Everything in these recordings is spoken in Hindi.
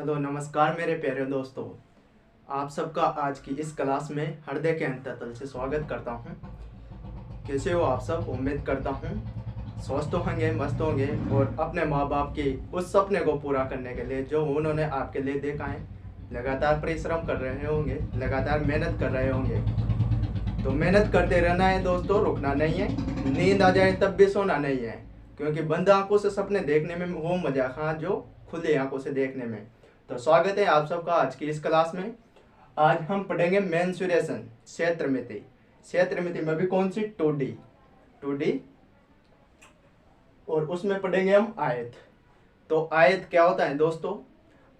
हेलो नमस्कार मेरे प्यारे दोस्तों। आप सबका आज की इस क्लास में हृदय के अंतःतल से स्वागत करता हूं। कैसे हो आप सब? उम्मीद करता हूं स्वस्थ होंगे, मस्त होंगे और अपने माँ बाप के उस सपने को पूरा करने के लिए जो उन्होंने आपके लिए देखा है लगातार परिश्रम कर रहे होंगे, लगातार मेहनत कर रहे होंगे। तो मेहनत करते रहना है दोस्तों, रुकना नहीं है। नींद आ जाए तब भी सोना नहीं है, क्योंकि बंद आंखों से सपने देखने में वो मजा कहाँ जो खुली आंखों से देखने में। तो स्वागत है आप सबका आज की इस क्लास में। आज हम पढ़ेंगे मेंसुरेशन, क्षेत्रमिति। क्षेत्रमिति में भी कौन सी? 2D और उसमें पढ़ेंगे हम आयत। तो आयत क्या होता है दोस्तों?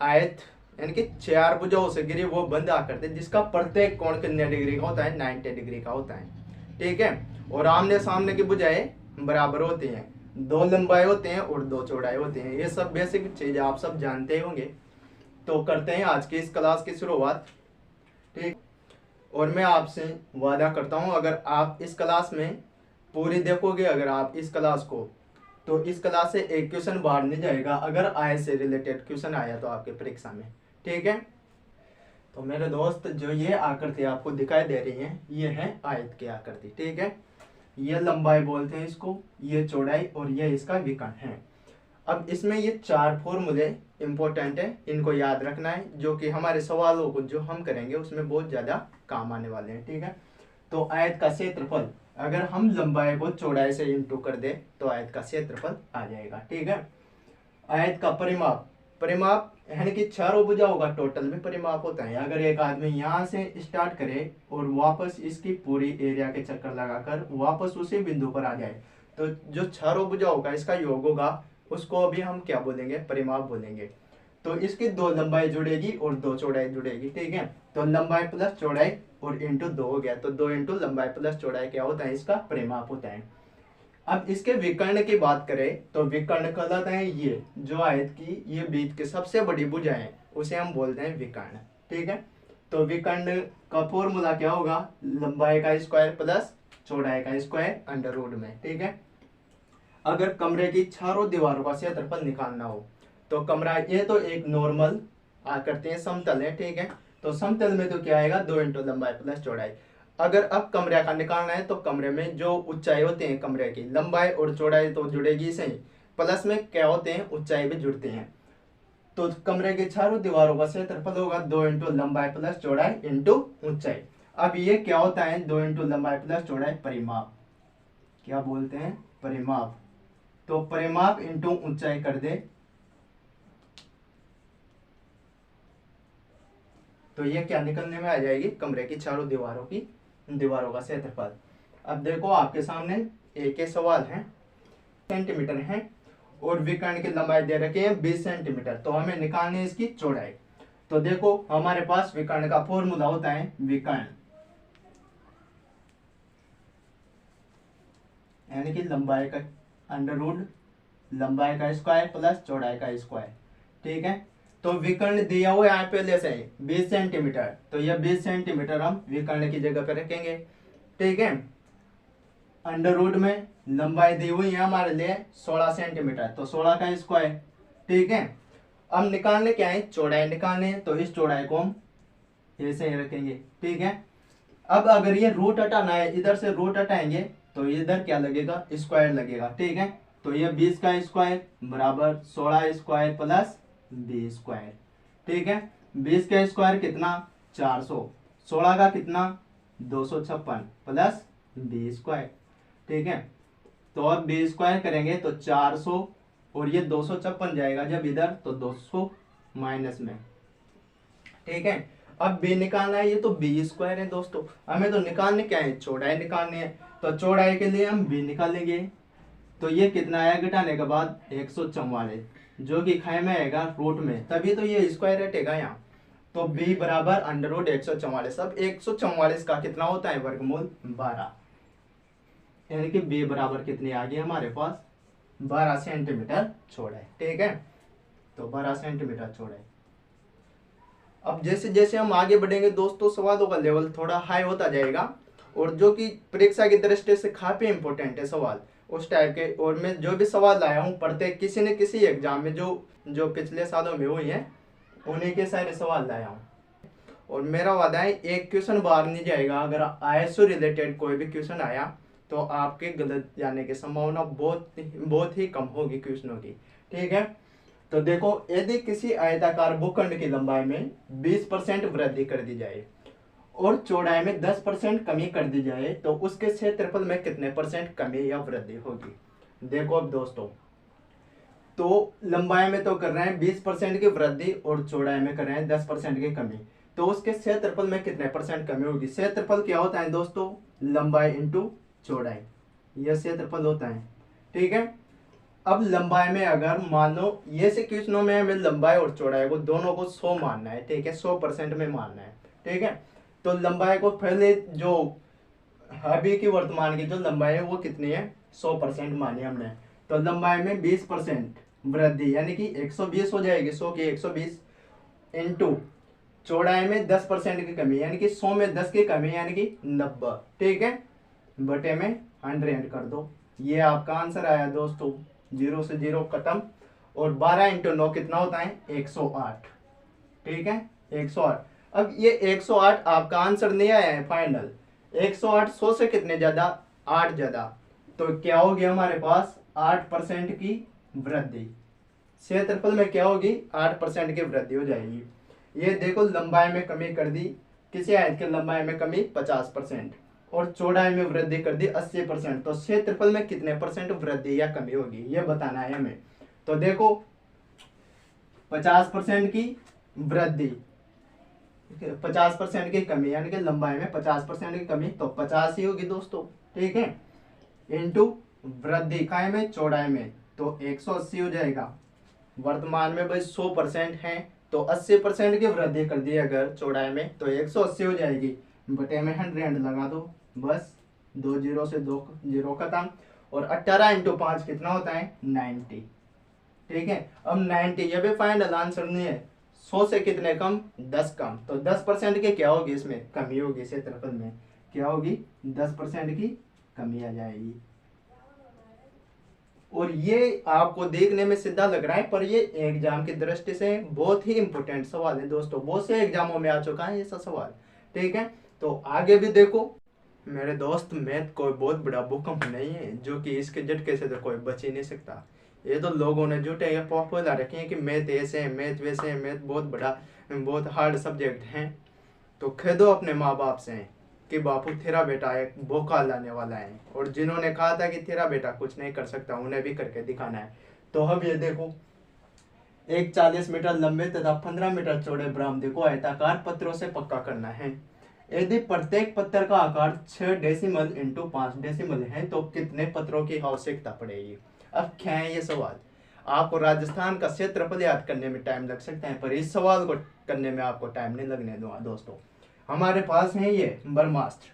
आयत यानी कि चार भुजाओं से घिरी वो बंद आकृति जिसका प्रत्येक कोण कितने डिग्री का होता है? 90 डिग्री का होता है। ठीक है। और आमने सामने की भुजाएं बराबर होती हैं, 2 लंबाई होते हैं और 2 चौड़ाई होती हैं। ये सब बेसिक चीज आप सब जानते होंगे। तो करते हैं आज की इस क्लास की शुरुआत। ठीक। और मैं आपसे वादा करता हूं अगर आप इस क्लास में पूरी देखोगे, अगर आप इस क्लास को, तो इस क्लास से एक क्वेश्चन बाहर नहीं जाएगा अगर आय से रिलेटेड क्वेश्चन आया तो आपके परीक्षा में। ठीक है। तो मेरे दोस्त, जो ये आकृति आपको दिखाई दे रही है ये है आयत की आकृति। ठीक है। ये लंबाई बोलते हैं इसको, ये चौड़ाई और ये इसका विकर्ण है। अब इसमें ये 4 फॉर्मूले इंपॉर्टेंट है, इनको याद रखना है, जो कि हमारे सवालों को जो हम करेंगे उसमें बहुत ज्यादा काम आने वाले हैं। ठीक है। तो आयत का क्षेत्रफल, अगर हम लंबाई को चौड़ाई से इंटू कर दे तो आयत का क्षेत्रफल आ जाएगा। ठीक है। आयत का परिमाप, परिमाप यानी कि चारों भुजाओं का टोटल में परिमाप होता है। अगर एक आदमी यहाँ से स्टार्ट करे और वापस इसकी पूरी एरिया के चक्कर लगाकर वापस उसी बिंदु पर आ जाए तो जो चारों भुजाओं का इसका योग होगा उसको अभी हम क्या बोलेंगे? परिमाप बोलेंगे। तो इसकी 2 लंबाई जुड़ेगी और 2 चौड़ाई जुड़ेगी। ठीक है। तो लंबाई प्लस चौड़ाई और इंटू 2 हो गया, तो 2 इंटू लंबाई प्लस चौड़ाई क्या होता है? इसका परिमाप होता है। अब इसके विकर्ण की बात करें तो विकर्ण कहलाता है ये जो आयत की ये बीच की सबसे बड़ी भुजा है उसे हम बोलते हैं विकर्ण। ठीक है। तो विकर्ण का फॉर्मूला क्या होगा? लंबाई का स्क्वायर प्लस चौड़ाई का स्क्वायर अंडर रूट में। ठीक है। अगर कमरे की चारों दीवारों का क्षेत्रफल निकालना हो तो कमरा, ये तो एक नॉर्मल आकृति है, समतल है। ठीक है। तो समतल में तो क्या आएगा? 2 इंटू लंबाई प्लस चौड़ाई। अगर अब कमरे का निकालना है तो कमरे में जो ऊंचाई होती है कमरे की, लंबाई और चौड़ाई तो जुड़ेगी सही, प्लस में क्या होते हैं? ऊंचाई भी जुड़ती हैं। तो कमरे की चारों दीवारों का क्षेत्रफल होगा 2 इंटू लंबाई प्लस चौड़ाई इंटू ऊंचाई। अब ये क्या होता है? 2 इंटू लंबाई प्लस चौड़ाई परिमाप। क्या बोलते हैं? परिमाप। तो परिमाप इंटू ऊंचाई कर दे तो ये क्या निकलने में आ जाएगी? कमरे की चारों दीवारों का क्षेत्रफल। अब देखो आपके सामने एक ही सवाल है, सेंटीमीटर है और विकर्ण की लंबाई दे रखी है 20 सेंटीमीटर। तो हमें निकालनी है इसकी चौड़ाई। तो देखो हमारे पास विकर्ण का फॉर्मूला होता है विकर्ण यानी कि लंबाई का अंडर रूट लंबाई का स्क्वायर प्लस चौड़ाई का स्क्वायर। ठीक है। तो विकर्ण दिया हुआ है पहले से 20 सेंटीमीटर, तो यह 20 सेंटीमीटर हम विकर्ण की जगह पे रखेंगे। ठीक है। अंडर रूट में लंबाई दी हुई है हमारे लिए 16 सेंटीमीटर, तो 16 का स्क्वायर। ठीक है। अब निकालने क्या है? चौड़ाई निकालने है, तो इस चौड़ाई को हम ऐसे ही रखेंगे। ठीक है। अब अगर ये रूट हटाना है, इधर से रूट हटाएंगे तो इधर क्या लगेगा? स्क्वायर लगेगा। ठीक है। तो ये 20 का स्क्वायर बराबर 16 स्क्वायर प्लस 20 स्क्वायर। ठीक है। 20 का स्क्वायर कितना? 400। 16 का कितना? 256 प्लस 20 स्क्वायर। ठीक है। तो अब 20 स्क्वायर करेंगे तो 400 और ये 256 जाएगा जब इधर, तो 200 माइनस में। ठीक है। अब बी निकालना है, ये तो बी स्क्वायर है दोस्तों, हमें तो निकालने क्या है? चौड़ाई निकालनी है। तो चौड़ाई के लिए हम बी निकालेंगे। तो ये कितना आया घटाने के बाद? 144, जो कि खाए में आएगा रूट में, तभी तो ये स्क्वायर हटेगा यहाँ। तो b बराबर अंडर रूट 144। अब 144 का कितना होता है? वर्गमूल 12, यानी कि b बराबर कितनी आ गई हमारे पास? 12 सेंटीमीटर चौड़ाई। ठीक है। तो 12 सेंटीमीटर चौड़ाई। अब जैसे जैसे हम आगे बढ़ेंगे दोस्तों सवालों का लेवल थोड़ा हाई होता जाएगा, और जो कि परीक्षा की दृष्टि से काफी इंपॉर्टेंट है सवाल उस टाइप के। और मैं जो भी सवाल लाया हूँ प्रत्येक किसी न किसी एग्जाम में जो पिछले सालों में हुई है उन्हीं के सारे सवाल लाया हूँ। और मेरा वादा है एक क्वेश्चन बाहर नहीं जाएगा। अगर आईएएस से रिलेटेड कोई भी क्वेश्चन आया तो आपके गलत जाने की संभावना बहुत ही कम होगी क्वेश्चनों की। ठीक है, तो देखो, यदि किसी आयताकार भूखंड की लंबाई में 20% वृद्धि कर दी जाए और चौड़ाई में 10% कमी कर दी जाए तो उसके क्षेत्रफल में कितने परसेंट कमी या वृद्धि होगी। देखो अब दोस्तों, तो लंबाई में तो कर रहे हैं 20% की वृद्धि और चौड़ाई में कर रहे हैं 10% की कमी, तो उसके क्षेत्रफल में कितने परसेंट कमी होगी। क्षेत्रफल क्या होता है दोस्तों, लंबाई इंटू चौड़ाई, यह क्षेत्रफल होता है। ठीक है, अब लंबाई में अगर मान लो ये से क्वेश्चनों में हमें लंबाई और चौड़ाई को दोनों को 100 मानना है। ठीक है, 100% में मानना है। ठीक है, तो लंबाई को पहले जो अभी की वर्तमान की जो लंबाई है वो कितनी है, 100% मानी हमने। तो लंबाई में 20% वृद्धि यानी कि 120 हो जाएगी, 100 की 120 इंटू चौड़ाई में 10% की कमी यानी कि 100 में 10 की कमी यानी कि 90। ठीक है, बटे में 100 कर दो, ये आपका आंसर आया दोस्तों। 0 से 0 खत्म। और 12 इंटू 9 कितना होता है, 108। ठीक है, 108। अब ये 108 आपका आंसर नहीं आया है फाइनल। 108 100 से कितने ज्यादा, 8 ज्यादा, तो क्या होगी हमारे पास 8% की वृद्धि। क्षेत्रफल में क्या होगी, 8% की वृद्धि हो जाएगी। ये देखो, लंबाई में कमी कर दी, किसी आयत की लंबाई में कमी 50% और चौड़ाई में वृद्धि कर दी 80%, तो क्षेत्रफल में कितने परसेंट वृद्धि या कमी होगी ये बताना है हमें। तो देखो, 50% की वृद्धि, 50% की कमी यानी कि लंबाई में 50% की कमी, तो 50 ही होगी दोस्तों। ठीक है, इंटू वृद्धि काय में, चौड़ाई में, तो 180 हो जाएगा। वर्तमान में भाई 100% है तो 80% की वृद्धि कर दी अगर चौड़ाई में तो 180 हो जाएगी, बटे में 100 लगा दो, बस 2 0 से 2 0 खत्म। और 18 इंटू 5 कितना होता है, 90। ठीक है, अब 90 ये भी फाइनल आंसर नहीं है। 100 से कितने कम, 10 कम, तो 10% की क्या होगी, इसमें कमी होगी। क्षेत्रफल में क्या होगी, 10% की कमी आ जाएगी। और ये आपको देखने में सीधा लग रहा है पर ये एग्जाम की दृष्टि से बहुत ही इंपॉर्टेंट सवाल है दोस्तों। बहुत से एग्जामों में आ चुका है ऐसा सवाल। ठीक है, तो आगे भी देखो मेरे दोस्त, मैथ कोई बहुत बड़ा भूकंप नहीं है जो कि इसके झटके से तो कोई बच ही नहीं सकता। ये तो लोगों ने झूठे या पॉपुलर रखे हैं कि मैथ ऐसे है, मैथ वैसे है, मैथ बहुत बड़ा, बहुत हार्ड सब्जेक्ट है। तो खेदो अपने माँ बाप से कि बापू तेरा बेटा एक बोका लाने वाला है, और जिन्होंने कहा था कि तेरा बेटा कुछ नहीं कर सकता उन्हें भी करके दिखाना है। तो अब ये देखो, एक 40 मीटर लंबे तथा 15 मीटर चौड़े बरामदे को आयताकार पत्थरों से पक्का करना है। यदि प्रत्येक पत्थर का आकार 6 डेसिमल इंटू 5 डेसिमल है तो कितने पत्थरों की आवश्यकता पड़ेगी। अब क्या है ये सवाल, आपको राजस्थान का क्षेत्रफल याद करने में टाइम लग सकता है पर इस सवाल को करने में आपको टाइम नहीं लगने दूंगा दोस्तों। हमारे पास है ये ब्रह्मास्त्र,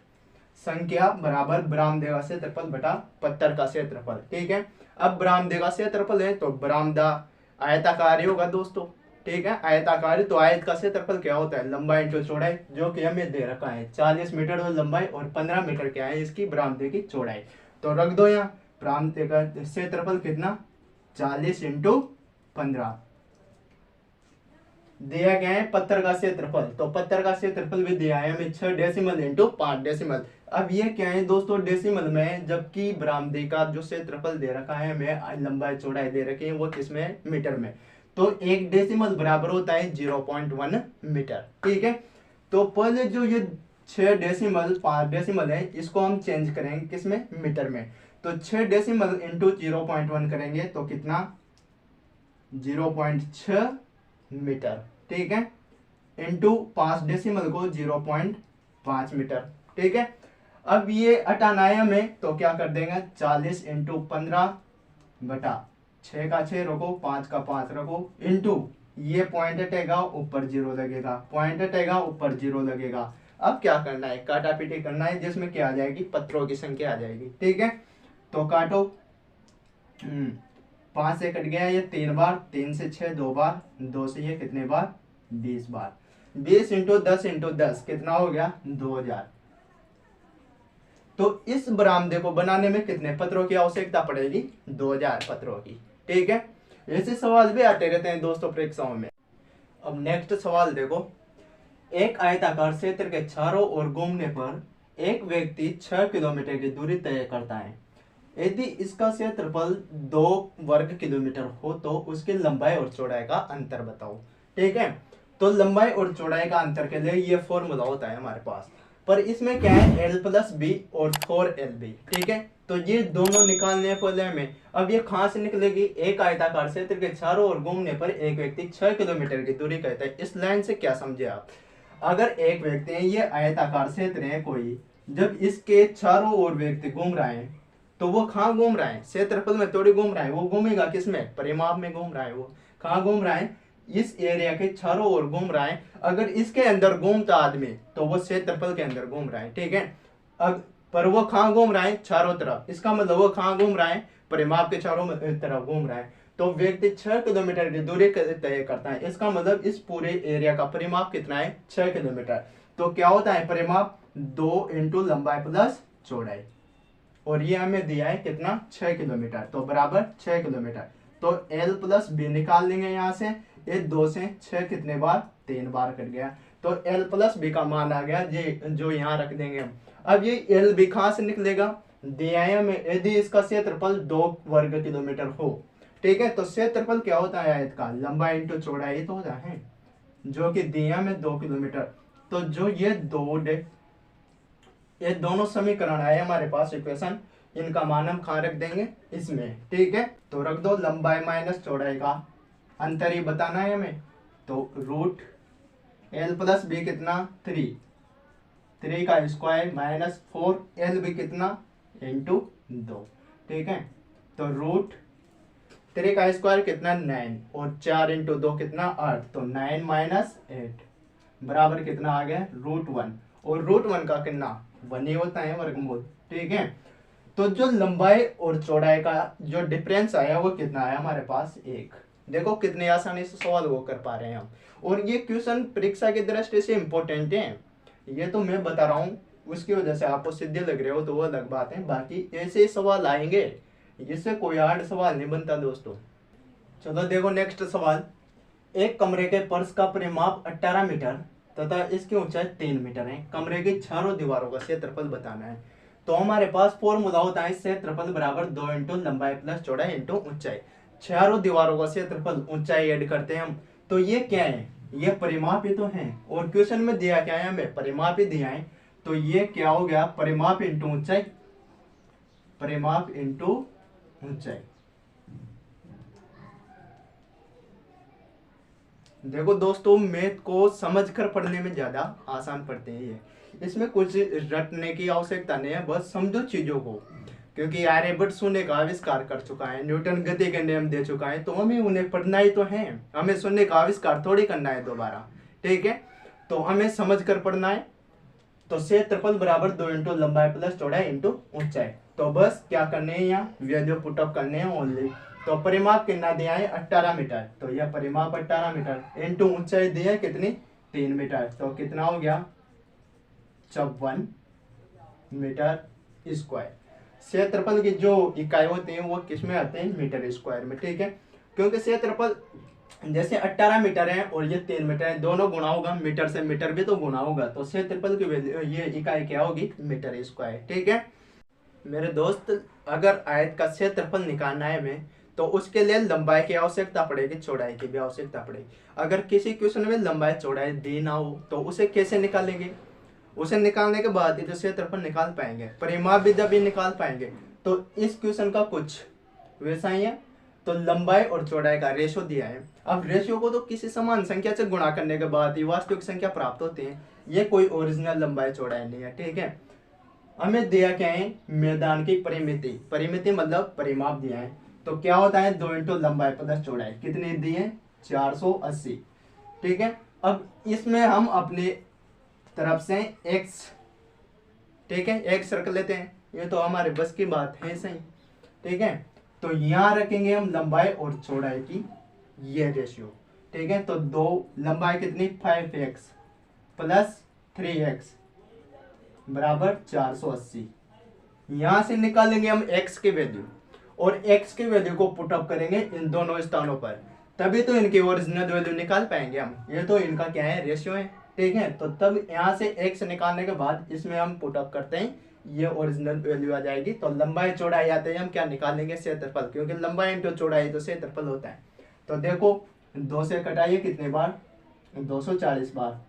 संख्या बराबर बरामदे का क्षेत्रफल बटा पत्थर का क्षेत्रफल। ठीक है, अब बरामदे का क्षेत्रफल है तो बरामदा आयताकार होगा दोस्तों। ठीक है, आयताकार, तो आयत का क्षेत्रफल क्या होता है, लंबाई इंटू चौड़ाई, जो कि हमें दे रखा है 40 मीटर लंबाई और 15 मीटर क्या है इसकी बरामदे की चौड़ाई। तो रख दो यहाँ, बरामदे का क्षेत्रफल कितना, 40 इंटू 15 दिया गया है। पत्थर का क्षेत्रफल, तो पत्थर का क्षेत्रफल भी दिया है हमें 6 डेसिमल इंटू 5 डेसिमल। अब ये क्या है दोस्तों, डेसिमल में, जबकि बरामदे का जो क्षेत्रफल दे रखा है हमें, लंबाई चौड़ाई दे रखी है वो किसमें, मीटर में। तो 1 डेसिमल बराबर होता है 0.1 मीटर। ठीक है, तो पहले जो ये 6 डेसिमल 5 डेसिमल है इसको हम चेंज करेंगे किसमें, मीटर में। तो 6 डेसिमल इंटू 0.1 करेंगे तो कितना, 0.6 मीटर। ठीक है, इंटू 5 डेसिमल को 0.5 मीटर। ठीक है, अब ये हटाना है हमें तो क्या कर देंगे, 40 इंटू 15 बटा 6 का 6 रखो, 5 का 5 रखो, इंटू ये पॉइंट हटेगा ऊपर 0 लगेगा, पॉइंट हटेगा ऊपर 0 लगेगा। अब क्या करना है, काटा पीटी करना है जिसमें क्या आ जाएगी, पत्थरों की संख्या आ जाएगी। ठीक है, तो काटो, 5 से कट गया ये 3 बार, 3 से 6 2 बार, 2 से ये कितने बार, 20 बार। 20 इंटू 10 इंटू 10 कितना हो गया, 2000। तो इस बरामदे को बनाने में कितने पत्थरों की आवश्यकता पड़ेगी, 2000 पत्थरों की। ठीक है, ऐसे सवाल भी आते रहते हैं दोस्तों परीक्षाओं में। अब नेक्स्ट सवाल देखो, एक आयताकार क्षेत्र के चारों ओर घूमने पर एक व्यक्ति 6 किलोमीटर की दूरी तय करता है। यदि इसका क्षेत्रफल 2 वर्ग किलोमीटर हो तो उसकी लंबाई और चौड़ाई का अंतर बताओ। ठीक है, तो लंबाई और चौड़ाई का अंतर के लिए ये फॉर्मूला होता है हमारे पास, पर इसमें क्या है, L प्लस बी और 4LB। ठीक है, तो ये दोनों निकालने को ले में अब ये कहां से निकलेगी, एक आयताकार क्षेत्र के चारों ओर घूमने पर एक व्यक्ति 6 किलोमीटर की दूरी कहता है। इस लाइन से क्या समझे आप, अगर एक व्यक्ति है, ये आयताकार क्षेत्र है कोई, जब इसके चारों ओर व्यक्ति घूम रहा है तो वो कहाँ घूम रहा है, क्षेत्रफल में थोड़ी घूम रहा है, वो घूमेगा किसमें, परिमाप में घूम रहा है। वो कहाँ घूम रहा है, इस एरिया के चारों ओर घूम रहा है। अगर इसके अंदर घूमता आदमी तो वो क्षेत्रफल के अंदर घूम रहा है। ठीक है, अब पर वो कहाँ घूम रहा है, चारों तरफ, इसका मतलब वो कहाँ घूम रहा है, परिमाप के चारों तरफ घूम रहा है। तो व्यक्ति 6 किलोमीटर की दूरी तय करता है, इसका मतलब इस पूरे एरिया का परिमाप कितना है, 6 किलोमीटर। तो क्या होता है परिमाप, 2 इंटू लंबाई प्लस चौड़ाई, और ये हमें दिया है कितना, 6 किलोमीटर, तो बराबर 6 किलोमीटर। तो L प्लस बी निकाल लेंगे यहाँ से, ये 2 से 6 कितने बार, 3 बार कट गया, तो L प्लस बी का मान आ गया ये, जो यहाँ रख देंगे हम। अब ये L बी कहाँ से निकलेगा, दिया है हमें, यदि इसका क्षेत्रफल 2 वर्ग किलोमीटर हो। ठीक है, तो क्षेत्रफल क्या होता है आयत का, लंबाई इंटू चौड़ाई तो होता है, जो कि दिया में 2 किलोमीटर। तो जो ये दोनों समीकरण आए हमारे पास इक्वेशन, इनका मान हम कहाँ रख देंगे, इसमें। ठीक है, तो रख दो, लंबाई माइनस चौड़ाई का अंतर ही बताना है हमें, तो रूट L प्लस बी कितना, 3 का स्क्वायर माइनस 4LB कितना, इंटू 2। ठीक है, तो रूट 3 का स्क्वायर कितना, 9, और 4 इंटू 2 कितना, 8, तो 9 माइनस 8 बराबर कितना आ गया, √1, और √1 का कितना, 1 ही होता है, वर्गमूल। ठीक है, तो जो लंबाई और चौड़ाई का जो डिफरेंस आया वो कितना आया हमारे पास, 1। देखो कितने आसानी से सवाल वो कर पा रहे हैं हम, और ये क्वेश्चन परीक्षा की दृष्टि से इम्पोर्टेंट है। ये तो मैं बता रहा हूँ, उसकी वजह से आपको सीधे लग रहे हो तो वो अलग बात है, बाकी ऐसे सवाल आएंगे, इससे कोई हार्ड सवाल नहीं बनता दोस्तों। चलो देखो नेक्स्ट सवाल, एक कमरे के फर्श का परिमाप 18 मीटर तथा इसकी ऊंचाई 3 मीटर है। कमरे की चारों दीवारों का क्षेत्रफल बताना है। तो हमारे पास फॉर्मूला होता है क्षेत्रफल बराबर 2 इंटू लंबाई प्लस चौड़ाई इंटू ऊंचाई। चारों दीवारों का क्षेत्रफल ऊंचाई ऐड करते हैं हम, तो ये क्या है, ये परिमाप ही तो है, और क्वेश्चन में दिया क्या है, हमें परिमाप ही दिया है। तो ये क्या हो गया, परिमाप इंटू ऊंचाई, परिमाप इंटू ऊंचाई। देखो दोस्तों, मैथ को समझकर पढ़ने में ज्यादा आसान पड़ते हैं ये, इसमें कुछ रटने की आवश्यकता नहीं है, बस समझो चीजों को। क्योंकि आर्यभट्ट शून्य का आविष्कार कर चुका है, न्यूटन गति के नियम दे चुका है, तो हमें उन्हें पढ़ना ही तो है, हमें शून्य का आविष्कार थोड़ी करना है दोबारा। ठीक है, तो हमें समझ कर पढ़ना है। तो क्षेत्रफल बराबर 2 इंटू लंबाई प्लस चौड़ाई इंटू ऊंचाई। तो बस क्या करने हैं, यहाँ वैल्यू पुटअप करने हैं ओनली। तो परिमाप कितना दिया है, 18 मीटर, तो यह परिमाप 18 मीटर इंटू ऊंचाई दी है कितनी, 3 मीटर, तो कितना हो गया, 54 मीटर स्क्वायर। क्षेत्रफल की जो इकाई होती है वो किस में आते हैं, मीटर स्क्वायर में। ठीक है, क्योंकि क्षेत्रफल जैसे 18 मीटर है और ये 3 मीटर है, दोनों गुणा होगा, मीटर से मीटर भी तो गुणा होगा, तो क्षेत्रफल की वैल्यू ये इकाई क्या होगी, मीटर स्क्वायर। ठीक है मेरे दोस्त, अगर आयत का क्षेत्रफल निकालना है हमें तो उसके लिए लंबाई की आवश्यकता पड़ेगी, चौड़ाई की भी आवश्यकता पड़ेगी। अगर किसी क्वेश्चन में लंबाई चौड़ाई दी ना हो तो उसे कैसे निकालेंगे, उसे निकालने के बाद ही तो क्षेत्रफल निकाल पाएंगे, परिमाप भी जब भी निकाल पाएंगे। तो इस क्वेश्चन का कुछ वैसा ही है। तो लंबाई और चौड़ाई का रेशियो दिया है, अब रेशियो को तो किसी समान संख्या से गुणा करने के बाद ही वास्तविक संख्या प्राप्त होती है, ये कोई ओरिजिनल लंबाई चौड़ाई नहीं है। ठीक है, हमें दिया क्या है, मैदान की परिमिति, परिमिति मतलब परिमाप दिया है। तो क्या होता है, 2 इंटू लंबाई प्लस चौड़ाई, कितनी दी है, 480। ठीक है, अब इसमें हम अपने तरफ से x, ठीक है, x रख लेते हैं, ये तो हमारे बस की बात है सही। ठीक है, तो यहां रखेंगे हम लंबाई और चौड़ाई की ये रेशियो। ठीक है, तो 2 लंबाई कितनी, 5x प्लस 3x बराबर 480। यहां से निकालेंगे हम x की वैल्यू, और x की वैल्यू को पुटअप करेंगे इन दोनों स्थानों पर। तभी तो इनकी ओरिजिनल वैल्यू निकाल पाएंगे हम। ये तो इनका क्या है, रेशियो है, ठीक है। तो तब यहाँ से x निकालने के बाद इसमें हम पुट अप करते हैं, ये ओरिजिनल वैल्यू आ जाएगी। तो लंबाई चौड़ाई आते हैं, हम क्या निकालेंगे, क्षेत्रफल, क्योंकि लंबाई इंटू चौड़ाई तो क्षेत्रफल होता है। तो देखो 2 से कटाइए कितने बार, 240 बार,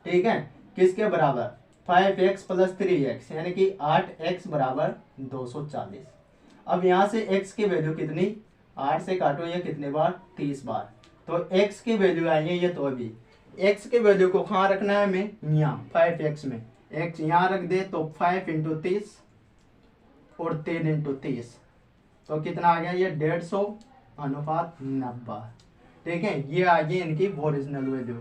ठीक है। किसके बराबर, 5x प्लस 3x, यानी कि 8x बराबर 240। अब यहाँ से x की वैल्यू कितनी, 8 से काटो ये कितने बार, 30 बार। तो x की वैल्यू आई है ये, तो अभी x की वैल्यू को कहाँ रखना है हमें, यहाँ 5x में, x यहाँ रख दे तो 5 इंटू 30 और 3 इंटू 30, तो कितना आ गया ये 150 अनुपात 90, ठीक है। ये आ गई इनकी ओरिजिनल वैल्यू,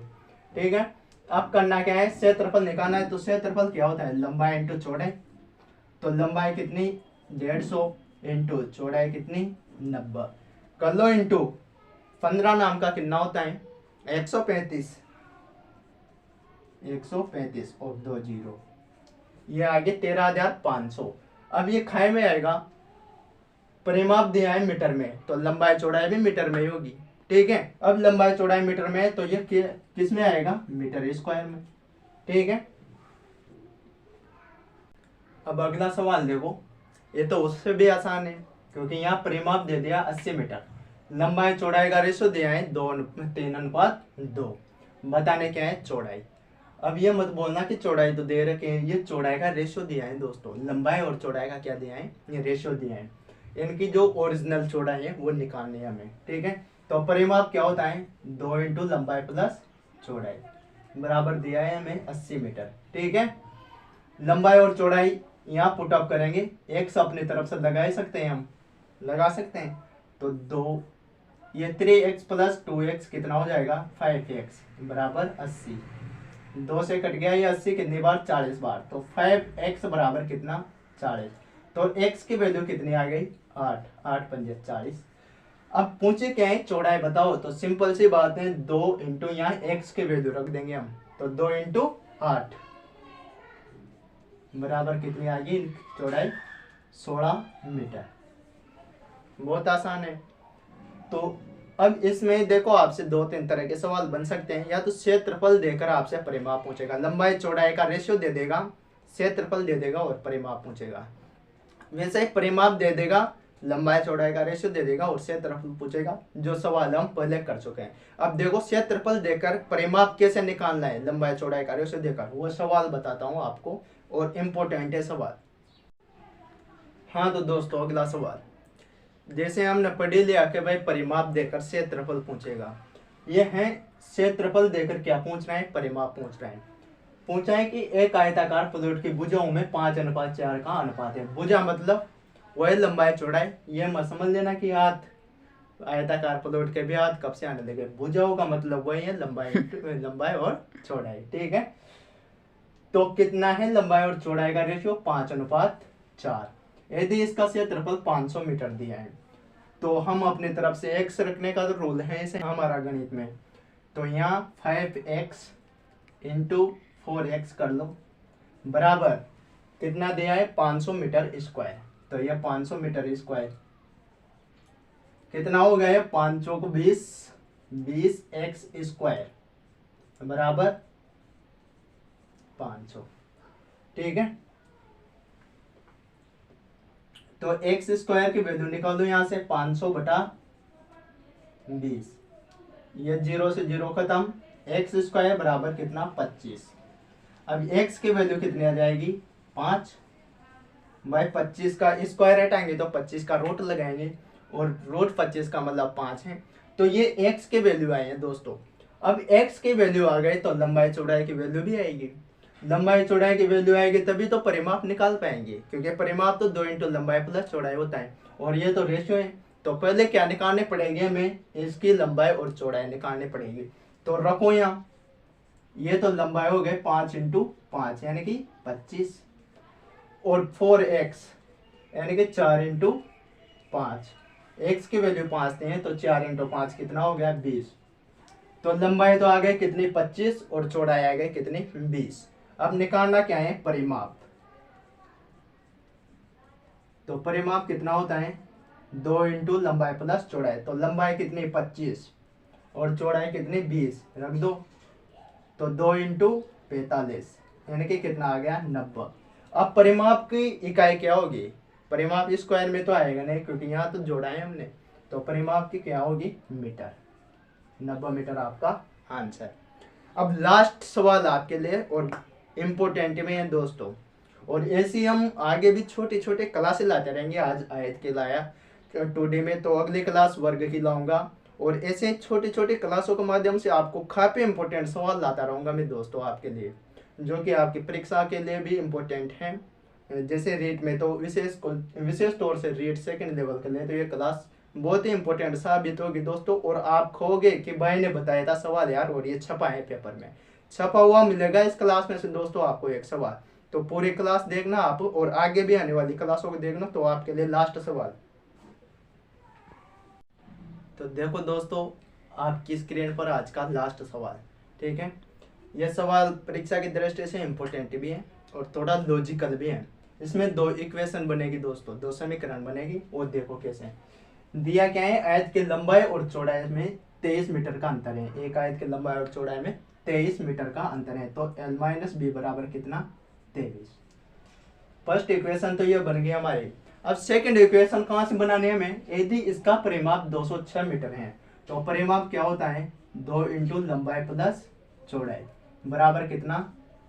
ठीक है। अब करना क्या है, क्षेत्रफल निकालना है। तो क्षेत्रफल क्या होता है, लंबाई इंटू चौड़ाई। तो लंबाई कितनी 150 इंटू चौड़ाई कितनी 90, कर लो इंटू 15 नाम का कितना होता है 135, 135 और 2 जीरो, ये आगे 13,500। अब ये खाए में आएगा, परिमाप दिया है मीटर में, तो लंबाई चौड़ाई भी मीटर में ही होगी, ठीक है। अब लंबाई चौड़ाई मीटर में है, तो ये किस में आएगा, मीटर स्क्वायर में, ठीक है। अब अगला सवाल देखो, ये तो उससे भी आसान है, क्योंकि यहाँ परिमाप दे दिया 80 मीटर, लंबाई चौड़ाई का रेशो दिया है 3:2, बताने क्या है चौड़ाई। अब ये मत बोलना कि चौड़ाई तो दे रखे हैं, ये चौड़ाई का रेशो दिया है दोस्तों, लंबाई और चौड़ाई का क्या दिया है, ये रेशो दिया है। इनकी जो ओरिजिनल चौड़ाई है वो निकालनी है हमें, ठीक है। तो परिमाप क्या होता है, 2 इंटू लंबाई प्लस चौड़ाई, बराबर दिया है हमें 80 मीटर, ठीक है। लंबाई और चौड़ाई यहाँ पुट अप करेंगे, x अपनी तरफ से लगा ही सकते हैं, हम लगा सकते हैं। तो 2, ये 3x प्लस 2x कितना हो जाएगा 5x बराबर 80, 2 से कट गया ये 80 कितनी बार 40 बार, तो 5x बराबर कितना 40। तो x की वैल्यू कितनी आ गई 8, 8 पंजे 40। अब पूछे क्या है चौड़ाई बताओ, तो सिंपल सी बात है 2 इंटू यहाँ x की वैल्यू रख देंगे हम, तो 2 इंटू 8 बराबर कितनी आ गई चौड़ाई 16 मीटर। बहुत आसान है। तो अब इसमें देखो आपसे 2-3 तरह के सवाल बन सकते हैं, या तो क्षेत्रफल देकर आपसे परिमाप पूछेगा, लंबाई चौड़ाई का रेशियो दे देगा, क्षेत्रफल दे देगा और परिमाप पूछेगा। वैसे ही परिमाप दे देगा, लंबाई चौड़ाई का रेशियो दे देगा और क्षेत्रफल पूछेगा, जो सवाल हम पहले कर चुके हैं। अब देखो क्षेत्रफल देकर परिमाप कैसे निकालना है, लंबाई चौड़ाई का रेशियो देकर, वो सवाल बताता हूँ आपको, और इम्पोर्टेंट है सवाल। हाँ तो दोस्तों अगला सवाल, जैसे हमने पढ़ लिया कि भाई परिमाप देकर क्षेत्रफल पूछेगा, ये है क्षेत्रफल देकर क्या पूछ रहा है, परिमाप पूछ रहा है। पूछा है कि एक आयताकार प्लेट की भुजाओं में 5:4 का अनुपात है। भुजा मतलब वही लंबाई चौड़ाई, ये मत समझ लेना कि हाथ आयताकार प्लेट के भी हाथ कब से आने लगे, भुजाओं का मतलब वही है लंबाई और चौड़ाई, ठीक है। तो कितना है लंबाई और चौड़ाई का रेशियो 5:4। यदि इसका क्षेत्रफल 500 मीटर दिया है, तो हम अपनी तरफ से x रखने का तो रूल है इसे हमारा गणित में, तो यहाँ 5x इंटू 4x कर लो, बराबर कितना दिया है 500 मीटर स्क्वायर। तो यह 500 मीटर स्क्वायर कितना हो गया, 5 को 20, 20x स्क्वायर बराबर 500, ठीक है। तो एक्स स्क्वायर की वैल्यू निकाल दो यहाँ से, 500 बटा 20, ये 0 से 0 खत्म, एक्स स्क्वायर बराबर कितना 25। अब x की वैल्यू कितनी आ जाएगी 5, भाई 25 का स्क्वायर हटाएंगे तो 25 का रूट लगाएंगे, और रूट 25 का मतलब 5 है, तो ये x की वैल्यू आई है दोस्तों। अब x की वैल्यू आ गई तो लंबाई चौड़ाई की वैल्यू भी आएगी, लंबाई चौड़ाई की वैल्यू आएगी तभी तो परिमाप निकाल पाएंगे, क्योंकि परिमाप तो 2 इंटू लंबाई प्लस चौड़ाई होता है, और ये तो रेशियो है। तो पहले क्या निकालने पड़ेंगे हमें, इसकी लंबाई और चौड़ाई निकालनी पड़ेगी। तो रखो यहाँ, ये तो लंबाई हो गई 5 इंटू 5 यानी कि 25, और 4x यानी कि 4 इंटू 5, x की वैल्यू 5 दी है तो 4 इंटू 5 कितना हो गया 20। तो लंबाई तो आ गई कितनी 25 और चौड़ाई आ गई कितनी 20। अब निकालना क्या है परिमाप, तो परिमाप कितना होता है 2 इंटू लंबाई प्लस चौड़ाई, तो लंबाई कितनी 25 और चौड़ाई कितनी 20 रख दो, तो 2 इंटू 45 यानी कि कितना आ गया 90। अब परिमाप की इकाई क्या होगी, परिमाप स्क्वायर में तो आएगा नहीं क्योंकि यहाँ तो जोड़ा है हमने, तो परिमाप की क्या होगी मीटर, 90 मीटर आपका आंसर। अब लास्ट सवाल आपके लिए और इम्पोर्टेंट में है दोस्तों, और ऐसे हम आगे भी छोटे छोटे क्लासेस लाते रहेंगे। आज आयत के लाया टूडे में, तो अगली क्लास वर्ग की लाऊंगा, और ऐसे छोटे छोटे क्लासों के माध्यम से आपको काफी इंपॉर्टेंट सवाल लाता रहूंगा मैं दोस्तों आपके लिए, जो कि आपकी परीक्षा के लिए भी इम्पोर्टेंट है। जैसे रीट में तो विशेष तौर से रीट सेकंड लेवल के लिए तो ये क्लास बहुत ही इंपॉर्टेंट साबित होगी दोस्तों। और आप कहोगे कि भाई ने बताया था सवाल यार, और ये छपा है पेपर में, छपा हुआ मिलेगा इस क्लास में से दोस्तों आपको एक सवाल। तो पूरी क्लास देखना आप, और आगे भी आने वाली क्लासों को देखना। तो आपके लिए लास्ट सवाल, तो देखो दोस्तों आपकी स्क्रीन पर आज का लास्ट सवाल, ठीक है। यह सवाल परीक्षा की दृष्टि से इम्पोर्टेंट भी है और थोड़ा लॉजिकल भी है। इसमें दो इक्वेशन बनेगी दोस्तों, दो समीकरण बनेगी, और देखो कैसे दिया क्या है। आयत की लंबाई और चौड़ाई में 23 मीटर का अंतर है, एक आयत की लंबाई और चौड़ाई में 23 मीटर का अंतर है, तो l माइनस बी बराबर कितना 23। फर्स्ट इक्वेशन तो ये बन गई हमारी। अब सेकंड इक्वेशन कहाँ से बनानी है हमें, यदि इसका परिमाप 206 मीटर है तो परिमाप क्या होता है 2 इंटू लंबाई प्लस चौड़ाई बराबर कितना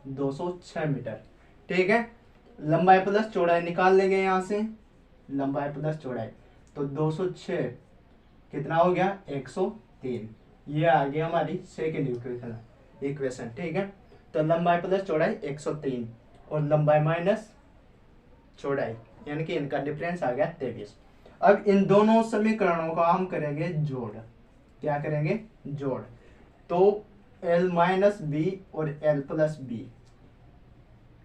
206 मीटर, ठीक है। लंबाई प्लस चौड़ाई निकाल लेंगे यहाँ से, लंबाई प्लस चौड़ाई, तो 206 कितना हो गया 103, ये आ गया हमारी सेकंड इक्वेशन, ठीक है। तो लंबाई प्लस चौड़ाई 103 और लंबाई माइनस चौड़ाई यानी कि इनका डिफरेंस आ गया 23। अब इन दोनों समीकरणों का हम करेंगे जोड़, क्या करेंगे जोड़, तो l माइनस बी और l प्लस बी,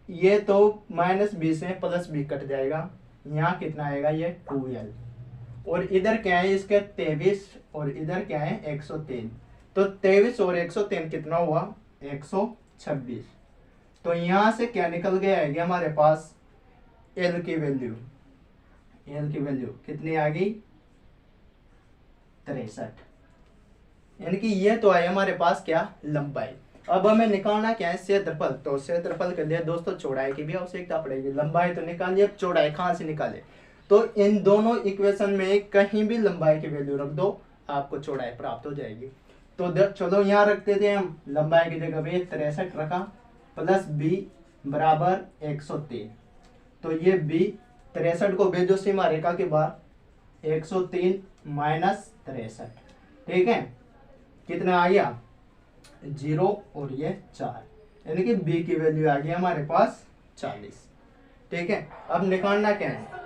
ये तो माइनस बी से प्लस बी कट जाएगा, यहाँ कितना आएगा ये 2l, और इधर क्या है इसके 23 और इधर क्या है 103, तो 23 और 103 कितना हुआ 126। तो यहाँ से क्या निकल गया है हमारे पास l की वैल्यू, l की वैल्यू कितनी आ गई 63, यानी कि ये तो है हमारे पास क्या लंबाई। अब हमें निकालना क्या है क्षेत्रफल, तो क्षेत्रफल के लिए दोस्तों चौड़ाई की भी आवश्यकता पड़ेगी। लंबाई तो निकालिए, अब चौड़ाई कहाँ से निकाले, तो इन दोनों इक्वेशन में कहीं भी लंबाई की वैल्यू रख दो आपको चौड़ाई प्राप्त हो जाएगी। तो चलो यहाँ रखते थे हम लंबाई की जगह पे 63 रखा, प्लस बी बराबर 103, तो ये बी 63 को भेजो सीमा रेखा के बाद 103 माइनस 63, ठीक है, कितना आ गया 0 और ये 4, यानी कि बी की वैल्यू आ गई हमारे पास 40, ठीक है। अब निकालना क्या है